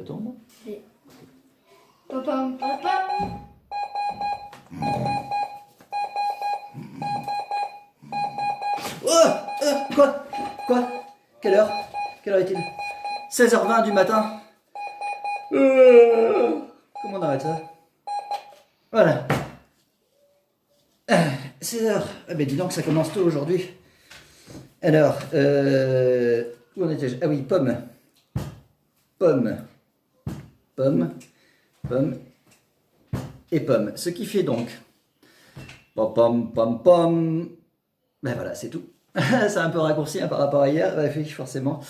Ça tourne? Oui. Papa, papa. Oh, quoi? Quelle heure? Quelle heure est-il? 16h20 du matin. Comment on arrête ça? Voilà. 16h. Ah ben dis donc, ça commence tôt aujourd'hui. Alors, où en étais-je? Ah oui, pomme. Pomme. Pomme. Pomme. Et pomme. Ce qui fait donc... Pom, pom, pom, pom. Ben voilà, c'est tout. C'est un peu raccourci hein, par rapport à hier. Ouais, oui, forcément.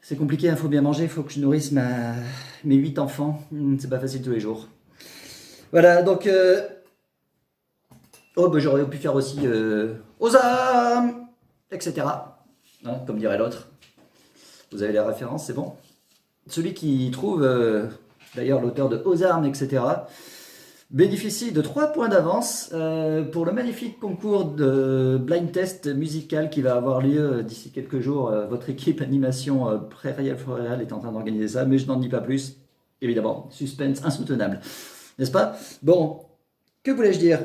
C'est compliqué, il faut bien manger, il faut que je nourrisse mes 8 enfants. C'est pas facile tous les jours. Voilà, donc... Oh, ben j'aurais pu faire aussi... aux âmes, etc. Hein, comme dirait l'autre. Vous avez les références, c'est bon. Celui qui trouve, d'ailleurs l'auteur de Aux armes, etc., bénéficie de 3 points d'avance pour le magnifique concours de blind test musical qui va avoir lieu d'ici quelques jours. Votre équipe animation Prairial Floréal est en train d'organiser ça, mais je n'en dis pas plus. Évidemment, suspense insoutenable. N'est-ce pas? Bon, que voulais-je dire?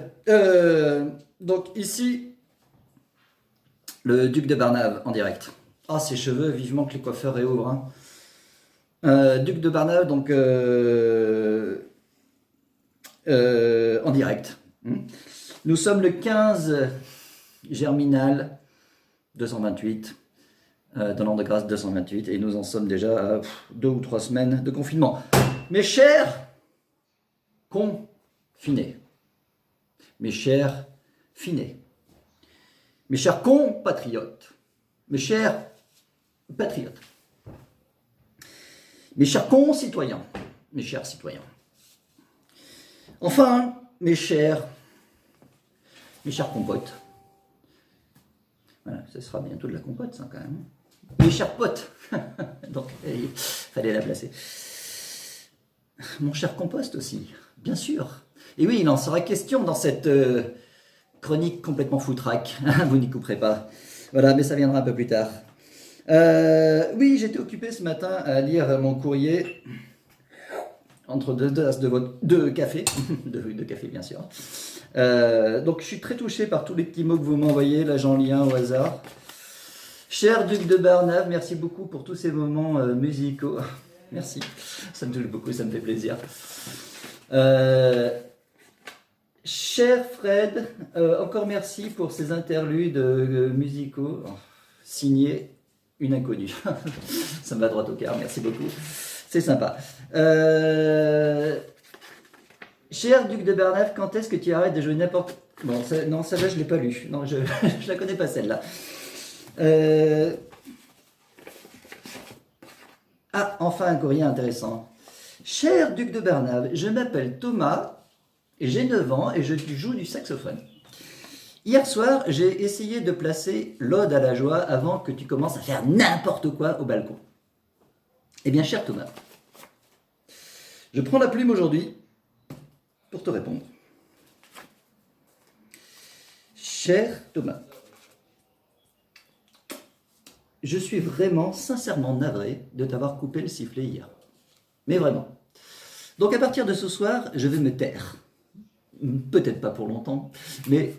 Donc ici, le duc de Barnave en direct. Ah, ses cheveux, vivement que les coiffeurs réouvrent. Hein. Duc de Barnave, donc en direct. Nous sommes le 15 Germinal 228, de l'an de grâce 228, et nous en sommes déjà à 2 ou 3 semaines de confinement. Mes chers confinés, mes chers finés, mes chers compatriotes, mes chers patriotes, mes chers concitoyens, mes chers citoyens, enfin, mes chers compotes, voilà, ce sera bientôt de la compote, ça, quand même. Mes chers potes, donc, il fallait la placer. Mon cher compost aussi, bien sûr. Et oui, il en sera question dans cette chronique complètement foutraque, vous n'y couperez pas. Voilà, mais ça viendra un peu plus tard. Oui, j'étais occupé ce matin à lire mon courrier entre deux tasses de café, de café bien sûr. Donc je suis très touché par tous les petits mots que vous m'envoyez, là j'en lis un au hasard. Cher duc de Barnave, merci beaucoup pour tous ces moments musicaux. Merci, ça me touche beaucoup, ça me fait plaisir. Cher Fred, encore merci pour ces interludes musicaux signés une inconnue. Ça me va droit au cœur, merci beaucoup. C'est sympa. Cher duc de Barnave, quand est-ce que tu arrêtes de jouer n'importe... Bon, non, celle-là, je ne l'ai pas lue. Non, je ne la connais pas, celle-là. Ah, enfin un courrier intéressant. Cher duc de Barnave, je m'appelle Thomas, j'ai 9 ans et je joue du saxophone. Hier soir, j'ai essayé de placer l'Ode à la joie avant que tu commences à faire n'importe quoi au balcon. Eh bien, cher Thomas, je prends la plume aujourd'hui pour te répondre. Cher Thomas, je suis vraiment, sincèrement navré de t'avoir coupé le sifflet hier. Mais vraiment. Donc à partir de ce soir, je vais me taire. Peut-être pas pour longtemps, mais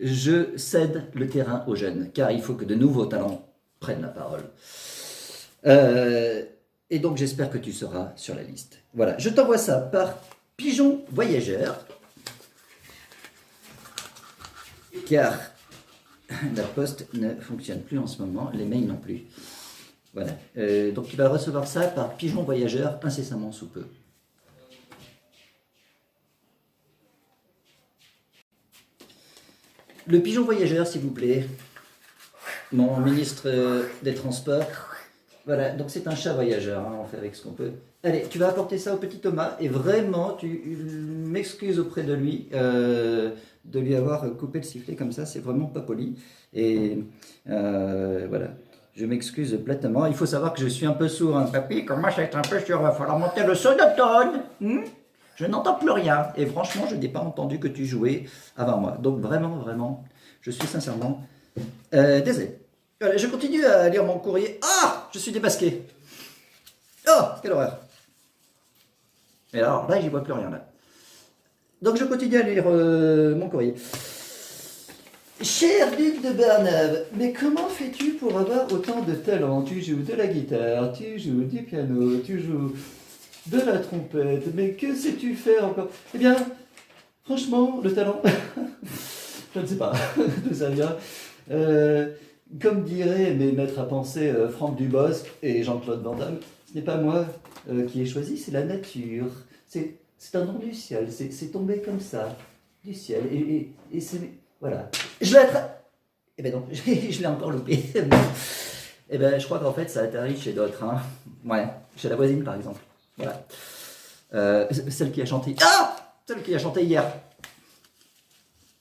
je cède le terrain aux jeunes, car il faut que de nouveaux talents prennent la parole. Et donc j'espère que tu seras sur la liste. Voilà, je t'envoie ça par pigeon voyageur, car la poste ne fonctionne plus en ce moment, les mails non plus. Voilà, donc tu vas recevoir ça par pigeon voyageur incessamment sous peu. Le pigeon voyageur, s'il vous plaît, mon ministre des Transports. Voilà, donc c'est un chat voyageur, hein, on fait avec ce qu'on peut. Allez, tu vas apporter ça au petit Thomas, et vraiment, tu m'excuses auprès de lui avoir coupé le sifflet comme ça, c'est vraiment pas poli. Et voilà, je m'excuse platement. Il faut savoir que je suis un peu sourd, hein. Papy, comment ça va être un peu sourd, il va falloir monter le sonotone. Je n'entends plus rien. Et franchement, je n'ai pas entendu que tu jouais avant moi. Donc vraiment, vraiment, je suis sincèrement désolé. Je continue à lire mon courrier. Ah, je suis démasqué. Oh, quelle horreur. Et alors là, j'y vois plus rien là. Donc je continue à lire mon courrier. Cher duc de Bernave, mais comment fais-tu pour avoir autant de talent? Tu joues de la guitare, tu joues du piano, tu joues de la trompette, mais que sais-tu faire encore? Eh bien, franchement, le talent, je ne sais pas d'où ça vient. Comme diraient mes maîtres à penser Franck Dubosc et Jean-Claude Van Damme, ce n'est pas moi qui ai choisi, c'est la nature. C'est un don du ciel, c'est tombé comme ça, du ciel. Et c'est... Voilà. Je l'ai attrapé. Eh ben non, je l'ai encore loupé. Eh ben, je crois qu'en fait, ça atterrit chez d'autres. Hein. Ouais, chez la voisine, par exemple. Voilà. Celle qui a chanté... Ah! Celle qui a chanté hier.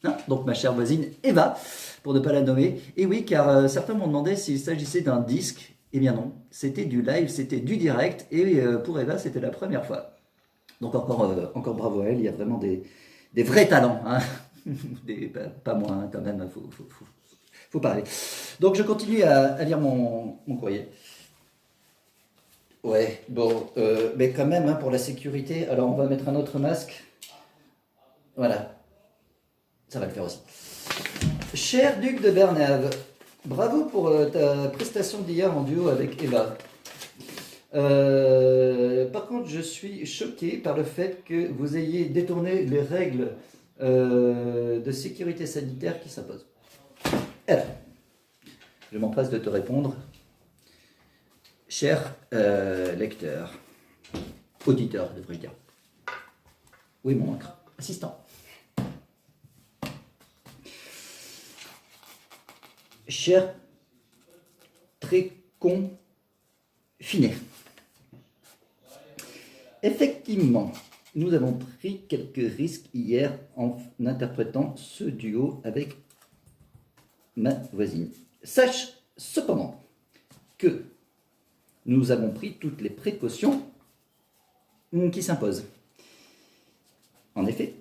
Hein, donc, ma chère voisine Eva, pour ne pas la nommer. Et oui, car certains m'ont demandé s'il s'agissait d'un disque. Eh bien non, c'était du live, c'était du direct. Et pour Eva, c'était la première fois. Donc, encore bravo à elle, il y a vraiment des vrais talents. Hein. Pas moi, hein, quand même, faut parler. Donc, je continue à lire mon courrier. Ouais, bon, mais quand même, hein, pour la sécurité, alors on va mettre un autre masque. Voilà, ça va le faire aussi. Cher duc de Bernave, bravo pour ta prestation d'hier en duo avec Eva. Par contre, je suis choqué par le fait que vous ayez détourné les règles de sécurité sanitaire qui s'imposent. Alors, je m'empresse de te répondre. Cher lecteur, auditeur, devrais-je dire. Oui, mon encre, assistant. Cher très confiné. Effectivement, nous avons pris quelques risques hier en interprétant ce duo avec ma voisine. Sache cependant que nous avons pris toutes les précautions qui s'imposent. En effet,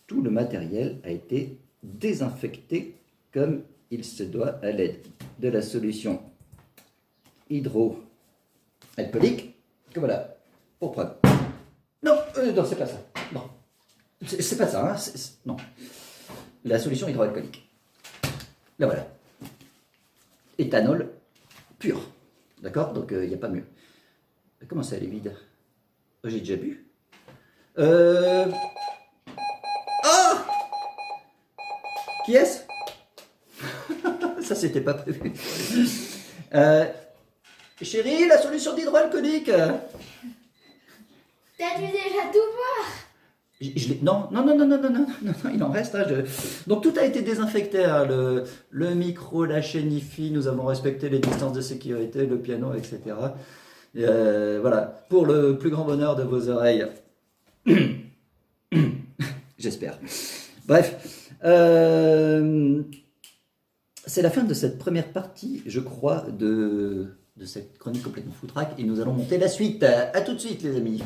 tout le matériel a été désinfecté comme il se doit à l'aide de la solution hydroalcoolique, que voilà, pour preuve. Non, non, c'est pas ça. Non, c'est pas ça. Hein, non, la solution hydroalcoolique. Là voilà. Éthanol pur. D'accord? Donc il n'y a pas mieux. Comment ça, elle est vide? J'ai déjà bu. Oh! Qui est-ce? Ça, c'était pas prévu. Chérie, la solution d'hydroalcoolique. T'as dû déjà tout voir. Non, il en reste. Hein, Donc tout a été désinfecté, hein, le micro, la chaîne hi-fi, nous avons respecté les distances de sécurité, le piano, etc. Et, voilà, pour le plus grand bonheur de vos oreilles. J'espère. Bref, c'est la fin de cette première partie, je crois, de cette chronique complètement foutraque, et nous allons monter la suite. À tout de suite, les amis.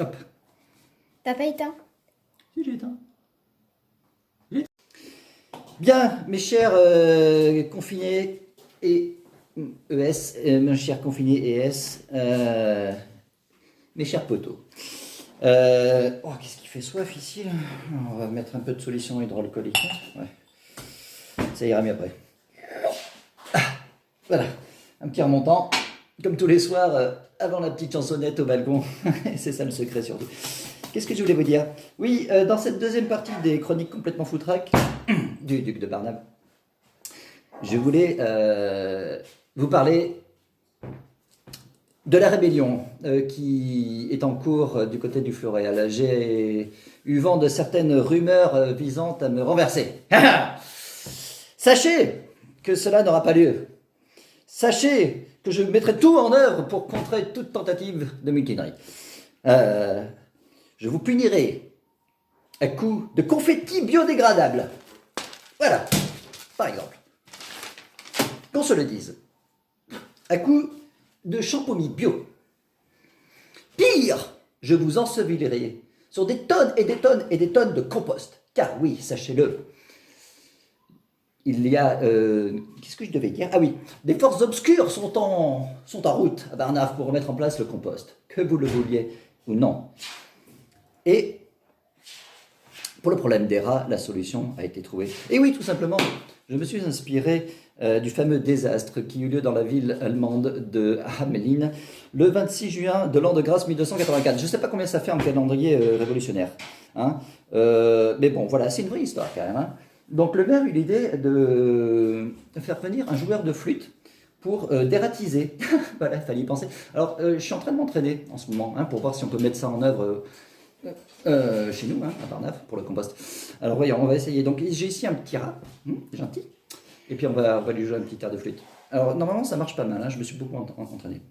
Hop. T'as pas éteint? Si, j'ai éteint. Bien, mes chers confinés et ES, mes chers confinés et ES, mes chers potos. Oh, qu'est-ce qui fait soif ici là? On va mettre un peu de solution hydroalcoolique. Hein, ouais. Ça ira mieux après. Ah, voilà, un petit remontant, comme tous les soirs, avant la petite chansonnette au balcon. C'est ça le secret surtout. Qu'est-ce que je voulais vous dire? Oui, dans cette deuxième partie des chroniques complètement foutraques du duc de Barnave, je voulais vous parler de la rébellion qui est en cours du côté du Floréal. J'ai eu vent de certaines rumeurs visant à me renverser. Sachez que cela n'aura pas lieu. Sachez que je mettrai tout en œuvre pour contrer toute tentative de mutinerie. Je vous punirai à coups de confettis biodégradables. Voilà, par exemple. Qu'on se le dise. À coups de champomis bio. Pire, je vous ensevelirai sur des tonnes et des tonnes et des tonnes de compost. Car oui, sachez-le, il y a, qu'est-ce que je devais dire? Ah oui, des forces obscures sont en route à Barnave pour remettre en place le compost, que vous le vouliez ou non. Et pour le problème des rats, la solution a été trouvée. Et oui, tout simplement, je me suis inspiré du fameux désastre qui eut lieu dans la ville allemande de Hamelin le 26 juin de l'an de grâce 1284. Je ne sais pas combien ça fait en calendrier révolutionnaire. Hein. Mais bon, voilà, c'est une vraie histoire quand même. Hein. Donc le maire eut l'idée de faire venir un joueur de flûte pour dératiser. Voilà, il fallait y penser. Alors, je suis en train de m'entraîner en ce moment pour voir si on peut mettre ça en œuvre chez nous, à Barnave, pour le compost. Alors voyons, on va essayer. Donc j'ai ici un petit rat, gentil. Et puis on va lui jouer un petit air de flûte. Alors normalement ça marche pas mal, je me suis beaucoup entraîné.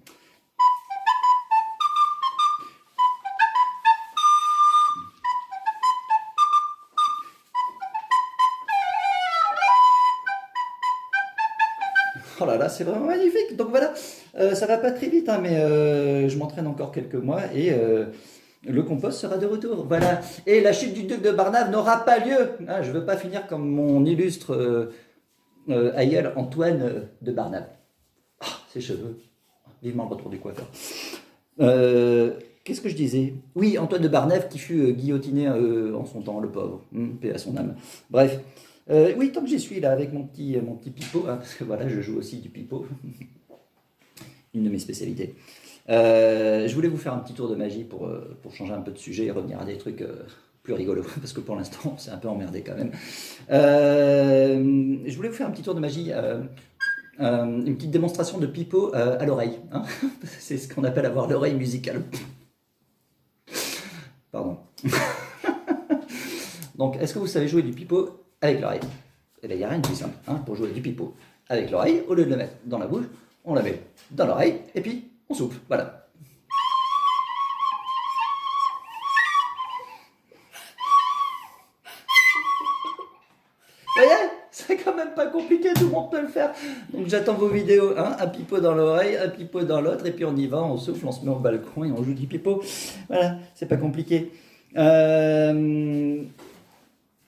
Oh là là, c'est vraiment magnifique. Donc voilà, ça va pas très vite, mais je m'entraîne encore quelques mois et le compost sera de retour. Voilà. Et la chute du duc de Barnave n'aura pas lieu. Je ne veux pas finir comme mon illustre aïeul Antoine de Barnave. Ses cheveux. Vivement le retour du coiffeur. Qu'est-ce que je disais? Oui, Antoine de Barnave qui fut guillotiné en son temps, le pauvre. Paix à son âme. Bref. Oui, tant que j'y suis là avec mon petit pipeau, parce que voilà, je joue aussi du pipeau. Une de mes spécialités. Je voulais vous faire un petit tour de magie pour changer un peu de sujet et revenir à des trucs plus rigolos, parce que pour l'instant, c'est un peu emmerdé quand même. Je voulais vous faire un petit tour de magie, une petite démonstration de pipeau à l'oreille. Hein. C'est ce qu'on appelle avoir l'oreille musicale. Pardon. Donc, est-ce que vous savez jouer du pipeau avec l'oreille? Eh bien, il n'y a rien de plus simple pour jouer du pipeau avec l'oreille. Au lieu de le mettre dans la bouche, on la met dans l'oreille et puis on souffle. Voilà. Vous voyez, c'est quand même pas compliqué, tout le monde peut le faire. Donc j'attends vos vidéos, un pipeau dans l'oreille, un pipeau dans l'autre, et puis on y va, on souffle, on se met au balcon et on joue du pipeau. Voilà, c'est pas compliqué.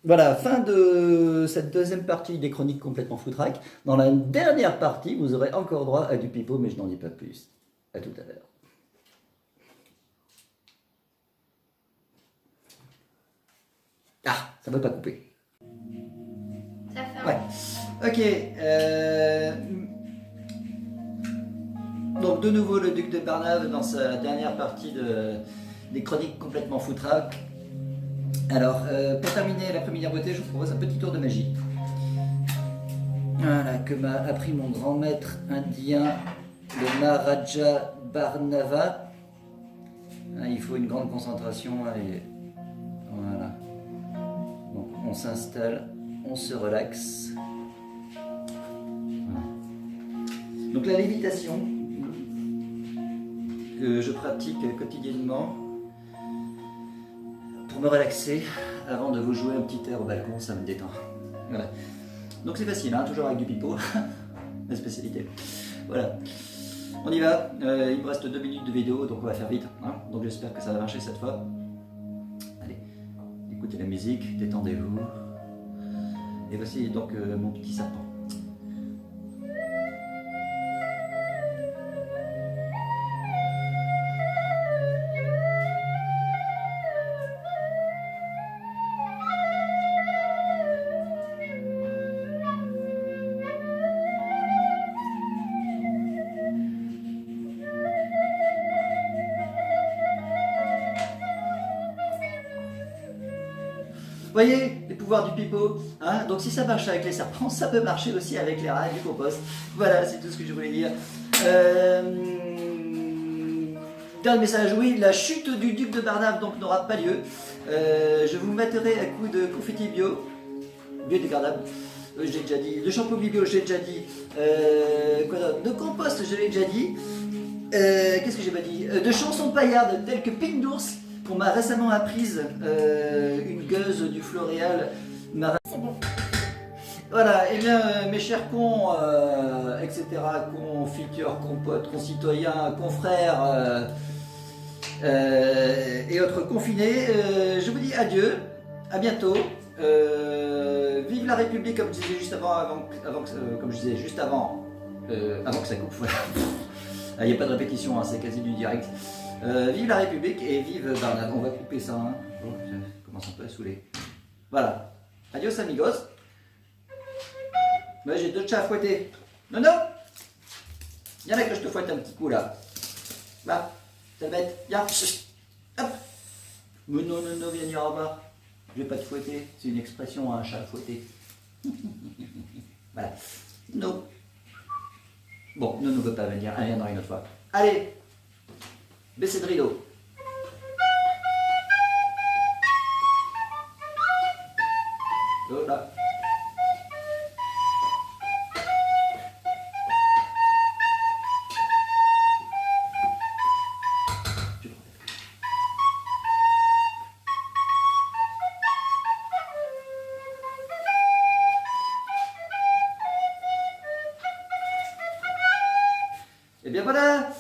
Voilà, fin de cette deuxième partie des chroniques complètement foutraques. Dans la dernière partie, vous aurez encore droit à du pipeau, mais je n'en dis pas plus. À tout à l'heure. Ah, ça ne veut pas couper. Ça fait Ouais. Ok. Donc de nouveau le duc de Barnave dans sa dernière partie des chroniques complètement foutraques. Alors, pour terminer la première beauté, je vous propose un petit tour de magie. Voilà, que m'a appris mon grand maître indien, le Maharaja Barnava. Il faut une grande concentration et voilà. Donc on s'installe, on se relaxe. Voilà. Donc la lévitation que je pratique quotidiennement pour me relaxer avant de vous jouer un petit air au balcon, ça me détend. Voilà. Donc c'est facile, toujours avec du pipeau, ma spécialité. Voilà. On y va, il me reste 2 minutes de vidéo, donc on va faire vite. Donc j'espère que ça va marcher cette fois. Allez, écoutez la musique, détendez-vous. Et voici donc mon petit serpent. Vous voyez les pouvoirs du pipeau, donc si ça marche avec les serpents, ça peut marcher aussi avec les rats et du compost. Voilà, c'est tout ce que je voulais dire. Dernier message, oui, la chute du duc de Barnave donc n'aura pas lieu. Je vous mettrai à coup de confetti biodégradable. J'ai déjà dit. De shampoing bio, j'ai déjà dit. Quoi d'autre? De compost, je l'ai déjà dit. Qu'est-ce que j'ai pas dit? De chansons paillardes telles que Pink d'ours. On m'a récemment apprise, une gueuse du Floréal m'a... C'est bon. Voilà, et bien mes chers cons, etc., confitures, compotes, concitoyens, confrères et autres confinés, je vous dis adieu, à bientôt. Vive la République, comme je disais juste comme je disais juste avant que ça coupe. Voilà. Il n'y a pas de répétition, hein, c'est quasi du direct. Vive la République et vive Bernard. On va couper ça. Hein. Oh, ça commence un peu à saouler. Voilà. Adios amigos. Ouais, j'ai 2 chats à fouetter. Non, non. Viens là que je te fouette un petit coup là. Là, t'es bête. Viens. Hop. Mais non, non, non, viens y revoir. Je vais pas te fouetter. C'est une expression, un chat à fouetter. Voilà. Non. Bon, non, ne veut pas venir. Elle viendra une autre fois. Allez. Baissez de rideau. Oh là. Et bien voilà.